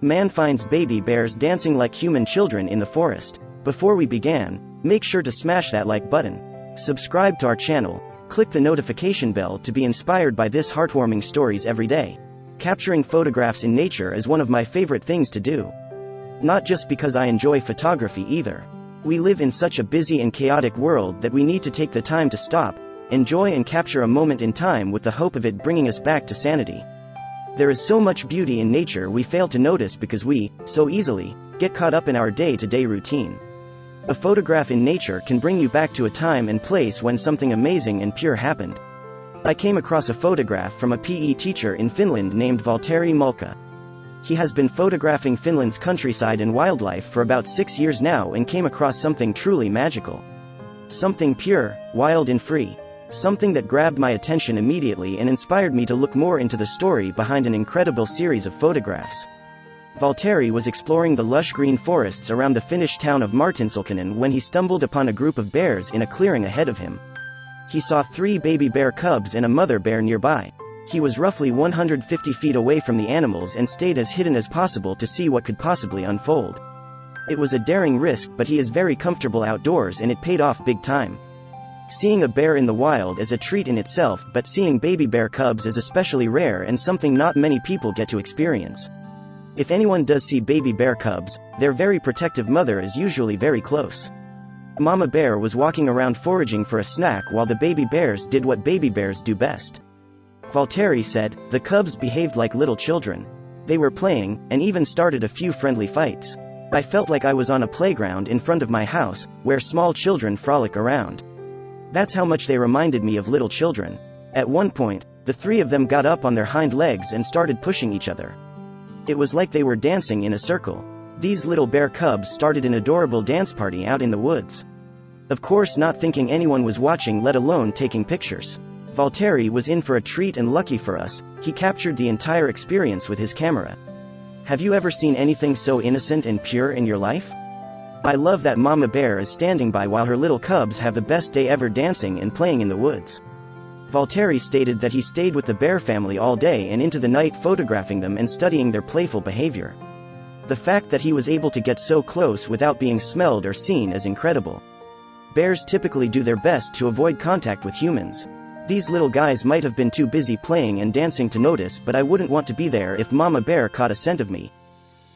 Man finds baby bears dancing like human children in the forest. Before we began, make sure to smash that like button. Subscribe to our channel. Click the notification bell to be inspired by this heartwarming stories every day. Capturing photographs in nature is one of my favorite things to do. Not just because I enjoy photography either. We live in such a busy and chaotic world that we need to take the time to stop, enjoy and capture a moment in time with the hope of it bringing us back to sanity. There is so much beauty in nature we fail to notice because we, so easily, get caught up in our day-to-day routine. A photograph in nature can bring you back to a time and place when something amazing and pure happened. I came across a photograph from a PE teacher in Finland named Valtteri Mulkah. He has been photographing Finland's countryside and wildlife for about 6 years now and came across something truly magical. Something pure, wild and free. Something that grabbed my attention immediately and inspired me to look more into the story behind an incredible series of photographs. Valtteri was exploring the lush green forests around the Finnish town of Martinsalkinen when he stumbled upon a group of bears in a clearing ahead of him. He saw 3 baby bear cubs and a mother bear nearby. He was roughly 150 feet away from the animals and stayed as hidden as possible to see what could possibly unfold. It was a daring risk, but he is very comfortable outdoors and it paid off big time. Seeing a bear in the wild is a treat in itself, but seeing baby bear cubs is especially rare and something not many people get to experience. If anyone does see baby bear cubs, their very protective mother is usually very close. Mama bear was walking around foraging for a snack while the baby bears did what baby bears do best. Valtteri said, "The cubs behaved like little children. They were playing, and even started a few friendly fights. I felt like I was on a playground in front of my house, where small children frolic around. That's how much they reminded me of little children. At one point, the 3 of them got up on their hind legs and started pushing each other. It was like they were dancing in a circle. These little bear cubs started an adorable dance party out in the woods. Of course, not thinking anyone was watching, let alone taking pictures. Valtteri was in for a treat, and lucky for us, he captured the entire experience with his camera. Have you ever seen anything so innocent and pure in your life? I love that Mama Bear is standing by while her little cubs have the best day ever dancing and playing in the woods." Valtteri stated that he stayed with the bear family all day and into the night, photographing them and studying their playful behavior. The fact that he was able to get so close without being smelled or seen is incredible. Bears typically do their best to avoid contact with humans. These little guys might have been too busy playing and dancing to notice, but I wouldn't want to be there if Mama Bear caught a scent of me.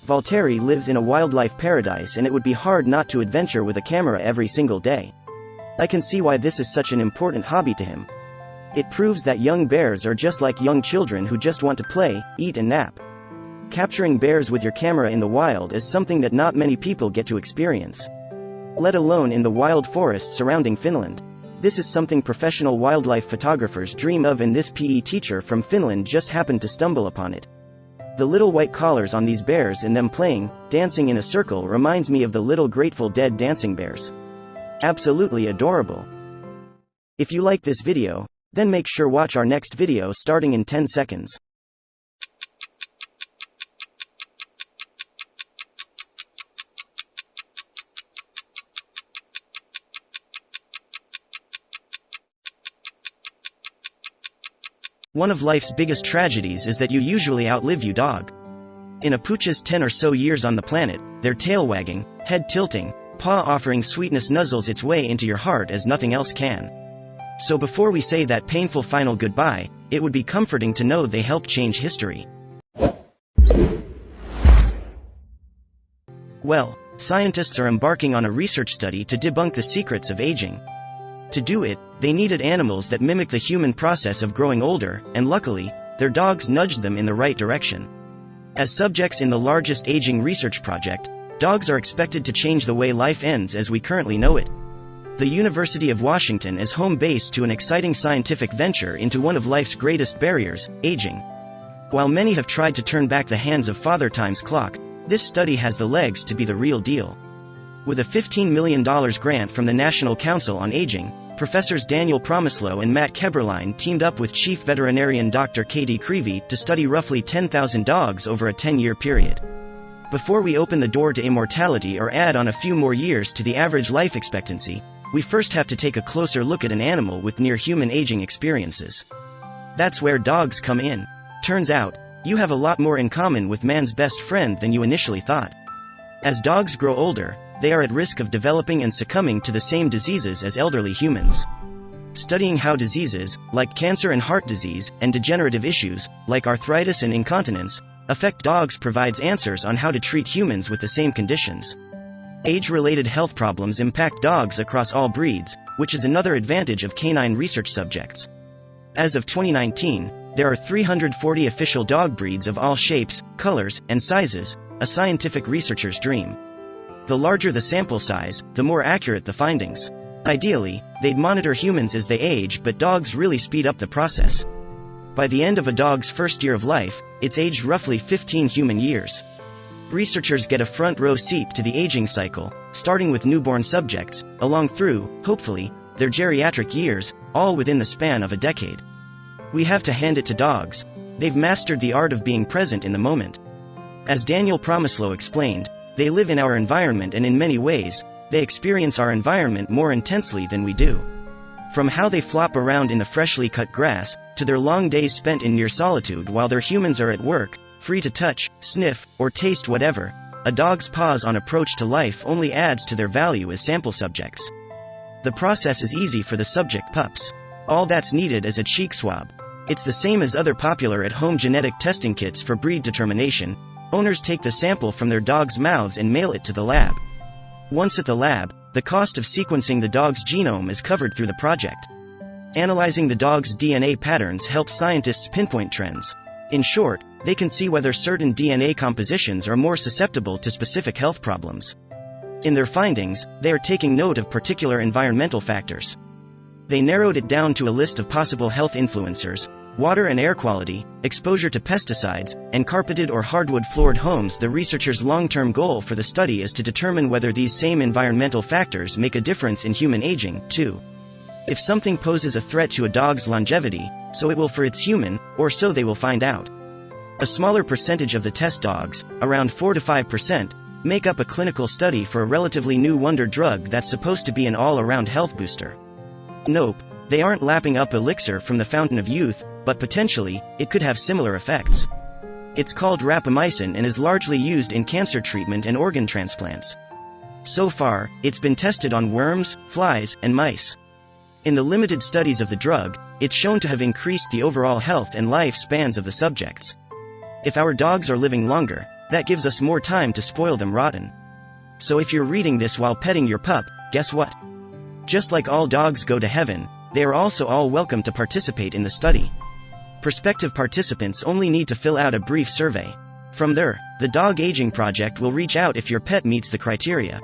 Valtteri lives in a wildlife paradise and it would be hard not to adventure with a camera every single day. I can see why this is such an important hobby to him. It proves that young bears are just like young children who just want to play, eat and nap. Capturing bears with your camera in the wild is something that not many people get to experience. Let alone in the wild forest surrounding Finland. This is something professional wildlife photographers dream of, and this PE teacher from Finland just happened to stumble upon it. The little white collars on these bears and them playing, dancing in a circle reminds me of the little Grateful Dead dancing bears. Absolutely adorable. If you like this video, then make sure watch our next video starting in 10 seconds. One of life's biggest tragedies is that you usually outlive your dog. In a pooch's 10 or so years on the planet, their tail wagging, head tilting, paw offering sweetness nuzzles its way into your heart as nothing else can. So before we say that painful final goodbye, it would be comforting to know they helped change history. Well, scientists are embarking on a research study to debunk the secrets of aging. To do it, they needed animals that mimic the human process of growing older, and luckily, their dogs nudged them in the right direction. As subjects in the largest aging research project, dogs are expected to change the way life ends as we currently know it. The University of Washington is home base to an exciting scientific venture into one of life's greatest barriers, aging. While many have tried to turn back the hands of Father Time's clock, this study has the legs to be the real deal. With a $15 million grant from the National Council on Aging, Professors Daniel Promislow and Matt Keberlein teamed up with Chief Veterinarian Dr. Katie Creevy to study roughly 10,000 dogs over a 10-year period. Before we open the door to immortality or add on a few more years to the average life expectancy, we first have to take a closer look at an animal with near-human aging experiences. That's where dogs come in. Turns out, You have a lot more in common with man's best friend than you initially thought. As dogs grow older, they are at risk of developing and succumbing to the same diseases as elderly humans. Studying how diseases, like cancer and heart disease, and degenerative issues, like arthritis and incontinence, affect dogs provides answers on how to treat humans with the same conditions. Age-related health problems impact dogs across all breeds, which is another advantage of canine research subjects. As of 2019, there are 340 official dog breeds of all shapes, colors, and sizes, a scientific researcher's dream. The larger the sample size, the more accurate the findings. Ideally, they'd monitor humans as they age, but dogs really speed up the process. By the end of a dog's first year of life, it's aged roughly 15 human years. Researchers get a front-row seat to the aging cycle, starting with newborn subjects, along through, hopefully, their geriatric years, all within the span of a decade. We have to hand it to dogs. They've mastered the art of being present in the moment. As Daniel Promislow explained, they live in our environment, and in many ways, they experience our environment more intensely than we do. From how they flop around in the freshly cut grass, to their long days spent in near solitude while their humans are at work, free to touch, sniff, or taste whatever, a dog's pause on approach to life only adds to their value as sample subjects. The process is easy for the subject pups. All that's needed is a cheek swab. It's the same as other popular at-home genetic testing kits for breed determination. Owners take the sample from their dogs' mouths and mail it to the lab. Once at the lab, the cost of sequencing the dog's genome is covered through the project. Analyzing the dog's DNA patterns helps scientists pinpoint trends. In short, they can see whether certain DNA compositions are more susceptible to specific health problems. In their findings, they are taking note of particular environmental factors. They narrowed it down to a list of possible health influencers: water and air quality, exposure to pesticides, and carpeted or hardwood floored homes. The researchers' long-term goal for the study is to determine whether these same environmental factors make a difference in human aging, too. If something poses a threat to a dog's longevity, so it will for its human, or so they will find out. A smaller percentage of the test dogs, around 4 to 5%, make up a clinical study for a relatively new wonder drug that's supposed to be an all-around health booster. Nope, they aren't lapping up elixir from the fountain of youth, but potentially, it could have similar effects. It's called rapamycin and is largely used in cancer treatment and organ transplants. So far, it's been tested on worms, flies, and mice. In the limited studies of the drug, it's shown to have increased the overall health and life spans of the subjects. If our dogs are living longer, that gives us more time to spoil them rotten. So if you're reading this while petting your pup, guess what? Just like all dogs go to heaven, they are also all welcome to participate in the study. Prospective participants only need to fill out a brief survey. From there, the Dog Aging Project will reach out if your pet meets the criteria.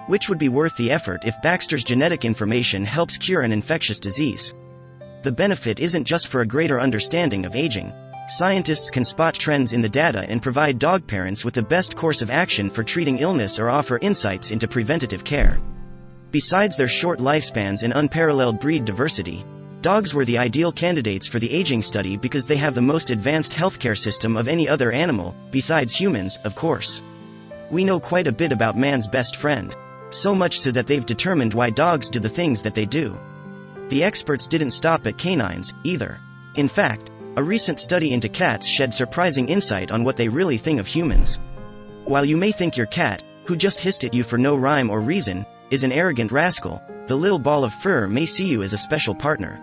Which would be worth the effort if Baxter's genetic information helps cure an infectious disease. The benefit isn't just for a greater understanding of aging. Scientists can spot trends in the data and provide dog parents with the best course of action for treating illness or offer insights into preventative care. Besides their short lifespans and unparalleled breed diversity, dogs were the ideal candidates for the aging study because they have the most advanced healthcare system of any other animal, besides humans, of course. We know quite a bit about man's best friend. So much so that they've determined why dogs do the things that they do. The experts didn't stop at canines, either. In fact, a recent study into cats shed surprising insight on what they really think of humans. While you may think your cat, who just hissed at you for no rhyme or reason, is an arrogant rascal, the little ball of fur may see you as a special partner.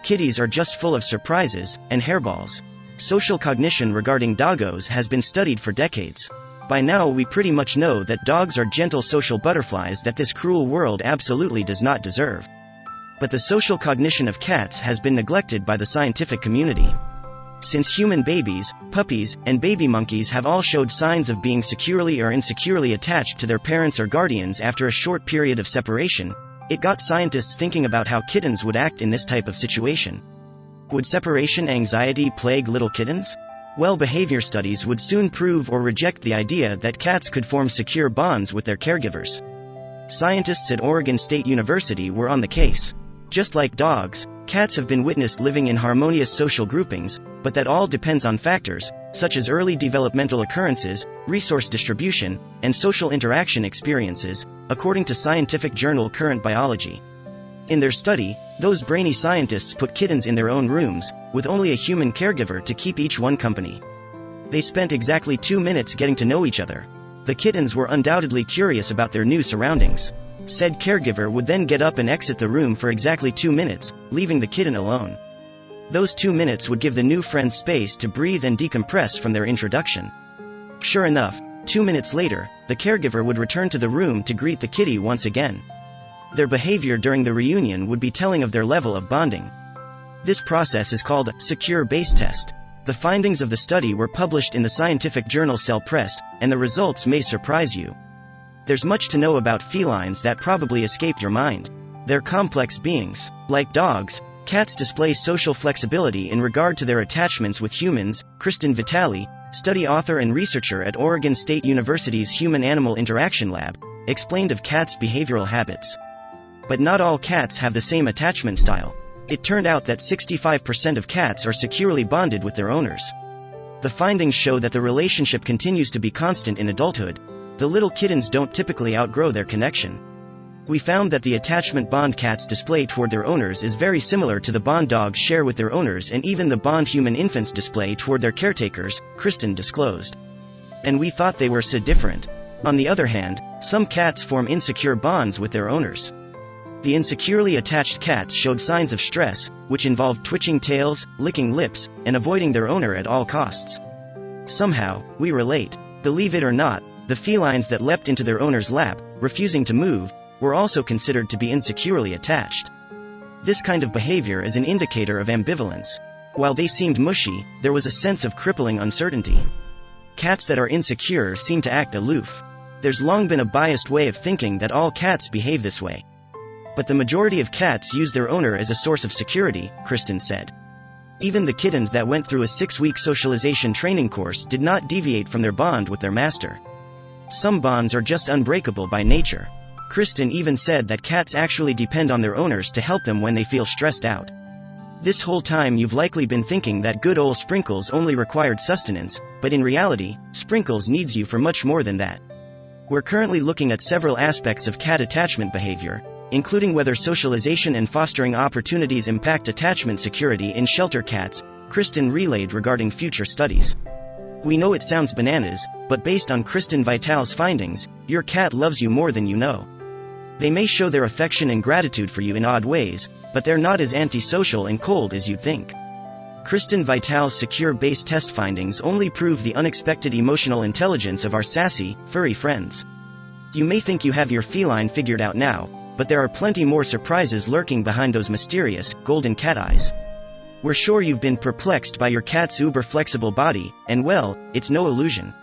Kitties are just full of surprises, and hairballs. Social cognition regarding doggos has been studied for decades. By now we pretty much know that dogs are gentle social butterflies that this cruel world absolutely does not deserve. But the social cognition of cats has been neglected by the scientific community. Since human babies, puppies, and baby monkeys have all showed signs of being securely or insecurely attached to their parents or guardians after a short period of separation, it got scientists thinking about how kittens would act in this type of situation. Would separation anxiety plague little kittens? Well, behavior studies would soon prove or reject the idea that cats could form secure bonds with their caregivers. Scientists at Oregon State University were on the case. Just like dogs, cats have been witnessed living in harmonious social groupings, but that all depends on factors, such as early developmental occurrences, resource distribution, and social interaction experiences, according to scientific journal Current Biology. In their study, those brainy scientists put kittens in their own rooms, with only a human caregiver to keep each one company. They spent exactly 2 minutes getting to know each other. The kittens were undoubtedly curious about their new surroundings. Said caregiver would then get up and exit the room for exactly 2 minutes, leaving the kitten alone. Those 2 minutes would give the new friends space to breathe and decompress from their introduction. Sure enough, 2 minutes later, the caregiver would return to the room to greet the kitty once again. Their behavior during the reunion would be telling of their level of bonding. This process is called secure base test. The findings of the study were published in the scientific journal Cell Press, and the results may surprise you. There's much to know about felines that probably escaped your mind. They're complex beings. Like dogs, cats display social flexibility in regard to their attachments with humans. Kristen Vitale, study author and researcher at Oregon State University's Human-Animal Interaction Lab, explained of cats' behavioral habits. But not all cats have the same attachment style. It turned out that 65% of cats are securely bonded with their owners. The findings show that the relationship continues to be constant in adulthood. The little kittens don't typically outgrow their connection. We found that the attachment bond cats display toward their owners is very similar to the bond dogs share with their owners and even the bond human infants display toward their caretakers, Kristen disclosed. And we thought they were so different. On the other hand, some cats form insecure bonds with their owners. The insecurely attached cats showed signs of stress, which involved twitching tails, licking lips, and avoiding their owner at all costs. Somehow, we relate. Believe it or not, the felines that leapt into their owner's lap, refusing to move, were also considered to be insecurely attached. This kind of behavior is an indicator of ambivalence. While they seemed mushy, there was a sense of crippling uncertainty. Cats that are insecure seem to act aloof. There's long been a biased way of thinking that all cats behave this way. But the majority of cats use their owner as a source of security, Kristen said. Even the kittens that went through a 6-week socialization training course did not deviate from their bond with their master. Some bonds are just unbreakable by nature. Kristen even said that cats actually depend on their owners to help them when they feel stressed out. This whole time you've likely been thinking that good old Sprinkles only required sustenance, but in reality, Sprinkles needs you for much more than that. We're currently looking at several aspects of cat attachment behavior, including whether socialization and fostering opportunities impact attachment security in shelter cats, Kristen relayed regarding future studies. We know it sounds bananas, but based on Kristen Vitale's findings, your cat loves you more than you know. They may show their affection and gratitude for you in odd ways, but they're not as antisocial and cold as you'd think. Kristen Vitale's secure base test findings only prove the unexpected emotional intelligence of our sassy, furry friends. You may think you have your feline figured out now, but there are plenty more surprises lurking behind those mysterious, golden cat eyes. We're sure you've been perplexed by your cat's uber-flexible body, and well, it's no illusion.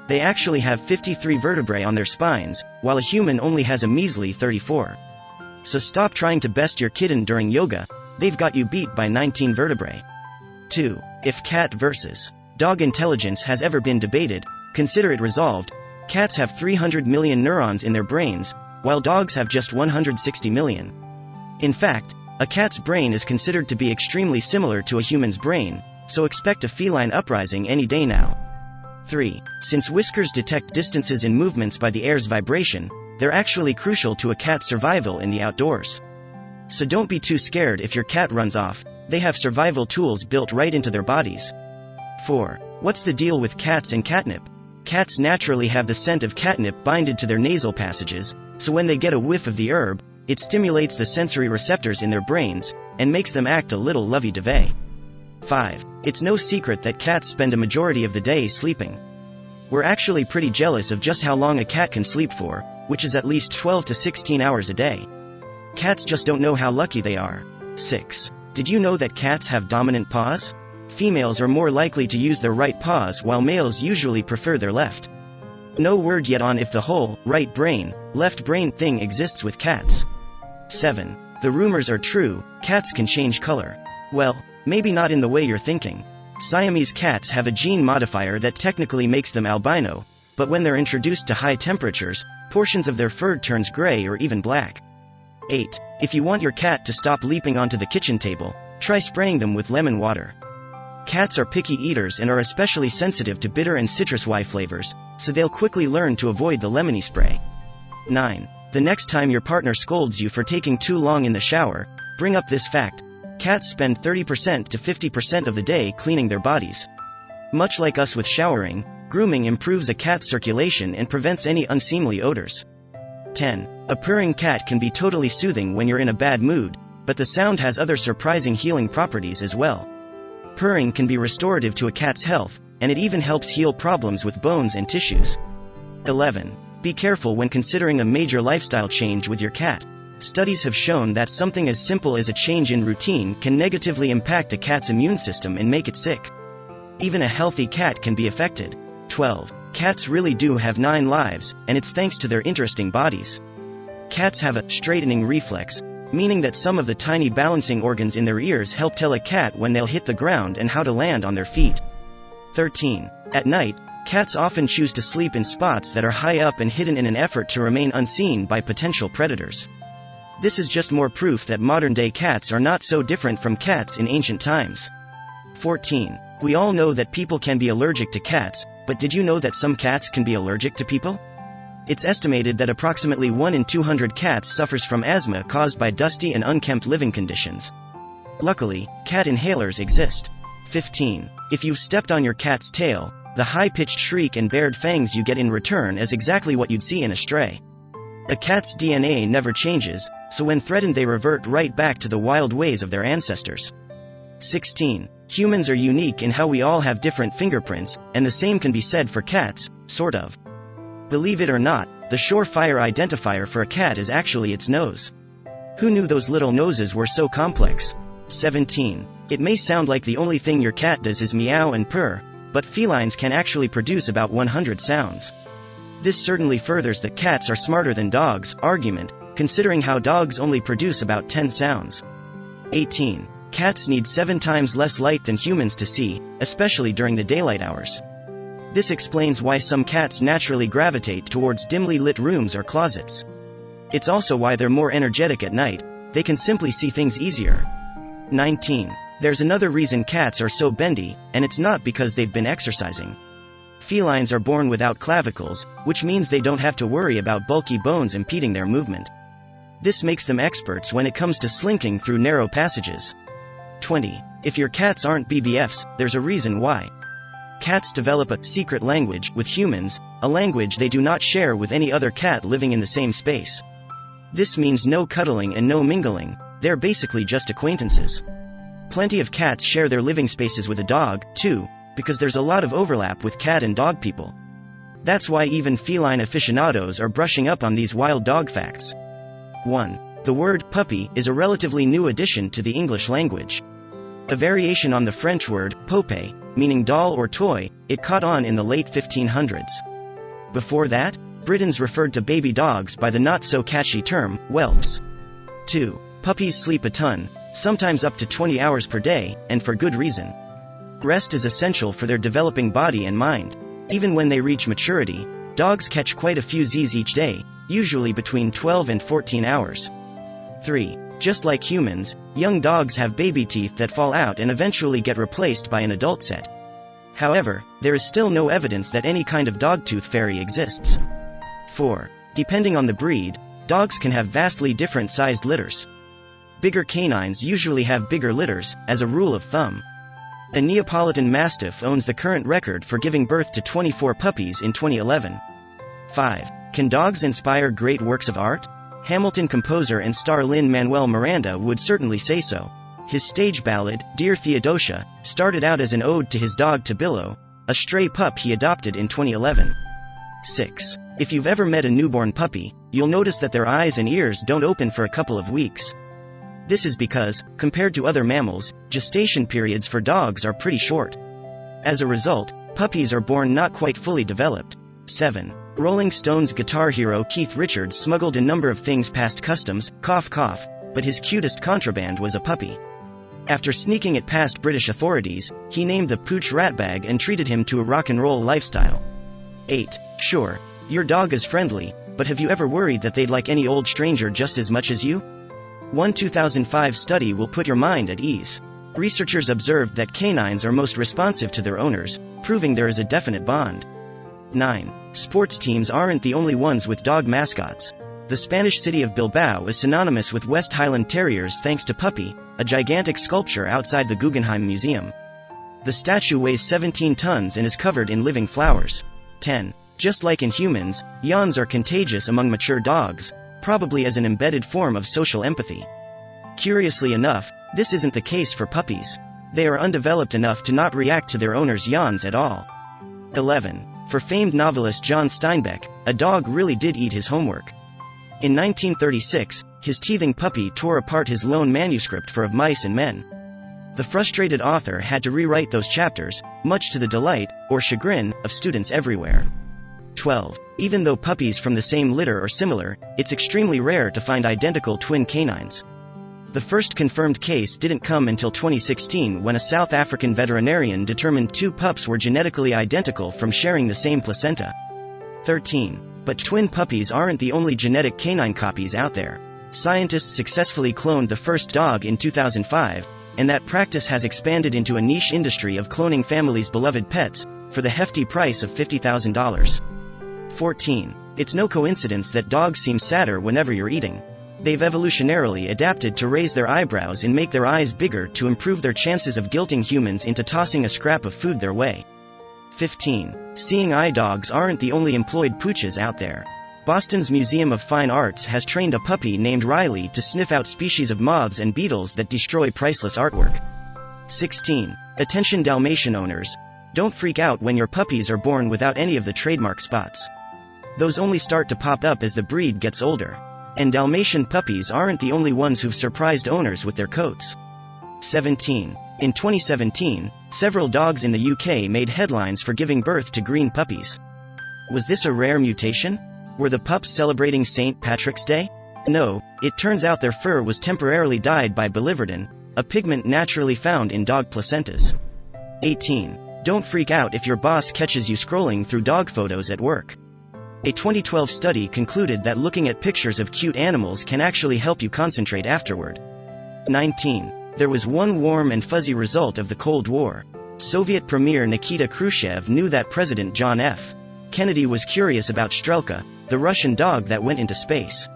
They actually have 53 vertebrae on their spines, while a human only has a measly 34. So stop trying to best your kitten during yoga, they've got you beat by 19 vertebrae. 2. If cat versus dog intelligence has ever been debated, consider it resolved. Cats have 300 million neurons in their brains, while dogs have just 160 million. In fact, a cat's brain is considered to be extremely similar to a human's brain, so expect a feline uprising any day now. 3. Since whiskers detect distances in movements by the air's vibration, they're actually crucial to a cat's survival in the outdoors. So don't be too scared if your cat runs off, they have survival tools built right into their bodies. 4. What's the deal with cats and catnip? Cats naturally have the scent of catnip binded to their nasal passages, so when they get a whiff of the herb, it stimulates the sensory receptors in their brains, and makes them act a little lovey-dovey. 5. It's no secret that cats spend a majority of the day sleeping. We're actually pretty jealous of just how long a cat can sleep for, which is at least 12 to 16 hours a day. Cats just don't know how lucky they are. 6. Did you know that cats have dominant paws? Females are more likely to use their right paws while males usually prefer their left. No word yet on if the whole right brain, left brain thing exists with cats. 7. The rumors are true, cats can change color. Well, maybe not in the way you're thinking. Siamese cats have a gene modifier that technically makes them albino, but when they're introduced to high temperatures, portions of their fur turns gray or even black. 8. If you want your cat to stop leaping onto the kitchen table, try spraying them with lemon water. Cats are picky eaters and are especially sensitive to bitter and citrus flavors, so they'll quickly learn to avoid the lemony spray. 9. The next time your partner scolds you for taking too long in the shower, bring up this fact. Cats spend 30% to 50% of the day cleaning their bodies. Much like us with showering, grooming improves a cat's circulation and prevents any unseemly odors. 10. A purring cat can be totally soothing when you're in a bad mood, but the sound has other surprising healing properties as well. Purring can be restorative to a cat's health, and it even helps heal problems with bones and tissues. 11. Be careful when considering a major lifestyle change with your cat. Studies have shown that something as simple as a change in routine can negatively impact a cat's immune system and make it sick. Even a healthy cat can be affected. 12. Cats really do have 9 lives, and it's thanks to their interesting bodies. Cats have a straightening reflex, meaning that some of the tiny balancing organs in their ears help tell a cat when they'll hit the ground and how to land on their feet. 13. At night, cats often choose to sleep in spots that are high up and hidden in an effort to remain unseen by potential predators. This is just more proof that modern-day cats are not so different from cats in ancient times. 14. We all know that people can be allergic to cats, but did you know that some cats can be allergic to people? It's estimated that approximately 1 in 200 cats suffers from asthma caused by dusty and unkempt living conditions. Luckily, cat inhalers exist. 15. If you've stepped on your cat's tail, the high-pitched shriek and bared fangs you get in return is exactly what you'd see in a stray. A cat's DNA never changes, so when threatened they revert right back to the wild ways of their ancestors. 16. Humans are unique in how we all have different fingerprints, and the same can be said for cats, sort of. Believe it or not, the surefire identifier for a cat is actually its nose. Who knew those little noses were so complex? 17. It may sound like the only thing your cat does is meow and purr, but felines can actually produce about 100 sounds. This certainly furthers the cats are smarter than dogs argument, considering how dogs only produce about 10 sounds. 18. Cats need 7 times less light than humans to see, especially during the daylight hours. This explains why some cats naturally gravitate towards dimly lit rooms or closets. It's also why they're more energetic at night, they can simply see things easier. 19. There's another reason cats are so bendy, and it's not because they've been exercising. Felines are born without clavicles, which means they don't have to worry about bulky bones impeding their movement. This makes them experts when it comes to slinking through narrow passages. 20. If your cats aren't BBFs, there's a reason why. Cats develop a secret language with humans, a language they do not share with any other cat living in the same space. This means no cuddling and no mingling, they're basically just acquaintances. Plenty of cats share their living spaces with a dog, too, because there's a lot of overlap with cat and dog people. That's why even feline aficionados are brushing up on these wild dog facts. 1. The word puppy is a relatively new addition to the English language. A variation on the French word poupée, meaning doll or toy, it caught on in the late 1500s. Before that, Britons referred to baby dogs by the not-so-catchy term, whelps. 2. Puppies sleep a ton, sometimes up to 20 hours per day, and for good reason. Rest is essential for their developing body and mind. Even when they reach maturity, dogs catch quite a few Z's each day, usually between 12 and 14 hours. 3. Just like humans, young dogs have baby teeth that fall out and eventually get replaced by an adult set. However, there is still no evidence that any kind of dogtooth fairy exists. 4. Depending on the breed, dogs can have vastly different sized litters. Bigger canines usually have bigger litters, as a rule of thumb. A Neapolitan Mastiff owns the current record for giving birth to 24 puppies in 2011. 5. Can dogs inspire great works of art? Hamilton composer and star Lin-Manuel Miranda would certainly say so. His stage ballad, Dear Theodosia, started out as an ode to his dog Tabillo, a stray pup he adopted in 2011. 6. If you've ever met a newborn puppy, you'll notice that their eyes and ears don't open for a couple of weeks. This is because, compared to other mammals, gestation periods for dogs are pretty short. As a result, puppies are born not quite fully developed. 7. Rolling Stones guitar hero Keith Richards smuggled a number of things past customs, cough cough, but his cutest contraband was a puppy. After sneaking it past British authorities, he named the pooch Ratbag and treated him to a rock and roll lifestyle. 8. Sure, your dog is friendly, but have you ever worried that they'd like any old stranger just as much as you? One 2005 study will put your mind at ease. Researchers observed that canines are most responsive to their owners, proving there is a definite bond. 9. Sports teams aren't the only ones with dog mascots. The Spanish city of Bilbao is synonymous with West Highland Terriers thanks to Puppy, a gigantic sculpture outside the Guggenheim Museum. The statue weighs 17 tons and is covered in living flowers. 10. Just like in humans, yawns are contagious among mature dogs, probably as an embedded form of social empathy. Curiously enough, this isn't the case for puppies. They are undeveloped enough to not react to their owner's yawns at all. 11. For famed novelist John Steinbeck, a dog really did eat his homework. In 1936, his teething puppy tore apart his lone manuscript for Of Mice and Men. The frustrated author had to rewrite those chapters, much to the delight, or chagrin, of students everywhere. 12. Even though puppies from the same litter are similar, it's extremely rare to find identical twin canines. The first confirmed case didn't come until 2016 when a South African veterinarian determined 2 pups were genetically identical from sharing the same placenta. 13. But twin puppies aren't the only genetic canine copies out there. Scientists successfully cloned the first dog in 2005, and that practice has expanded into a niche industry of cloning families' beloved pets, for the hefty price of $50,000. 14. It's no coincidence that dogs seem sadder whenever you're eating. They've evolutionarily adapted to raise their eyebrows and make their eyes bigger to improve their chances of guilting humans into tossing a scrap of food their way. 15. Seeing eye dogs aren't the only employed pooches out there. Boston's Museum of Fine Arts has trained a puppy named Riley to sniff out species of moths and beetles that destroy priceless artwork. 16. Attention Dalmatian owners. Don't freak out when your puppies are born without any of the trademark spots. Those only start to pop up as the breed gets older. And Dalmatian puppies aren't the only ones who've surprised owners with their coats. 17. In 2017, several dogs in the UK made headlines for giving birth to green puppies. Was this a rare mutation? Were the pups celebrating St. Patrick's Day? No, it turns out their fur was temporarily dyed by biliverdin, a pigment naturally found in dog placentas. 18. Don't freak out if your boss catches you scrolling through dog photos at work. A 2012 study concluded that looking at pictures of cute animals can actually help you concentrate afterward. 19. There was one warm and fuzzy result of the Cold War. Soviet Premier Nikita Khrushchev knew that President John F. Kennedy was curious about Strelka, the Russian dog that went into space.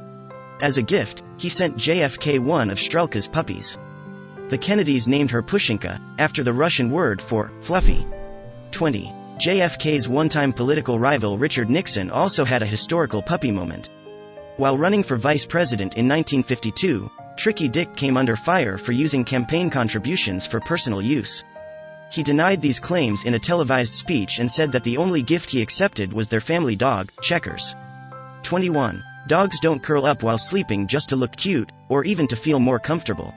As a gift, he sent JFK one of Strelka's puppies. The Kennedys named her Pushinka, after the Russian word for fluffy. 20. JFK's one-time political rival Richard Nixon also had a historical puppy moment. While running for vice president in 1952, Tricky Dick came under fire for using campaign contributions for personal use. He denied these claims in a televised speech and said that the only gift he accepted was their family dog, Checkers. 21. Dogs don't curl up while sleeping just to look cute, or even to feel more comfortable.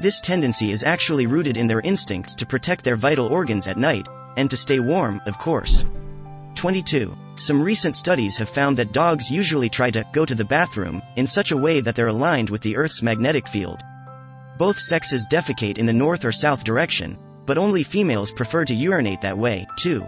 This tendency is actually rooted in their instincts to protect their vital organs at night, and to stay warm, of course. 22. Some recent studies have found that dogs usually try to go to the bathroom in such a way that they're aligned with the Earth's magnetic field. Both sexes defecate in the north or south direction, but only females prefer to urinate that way, too.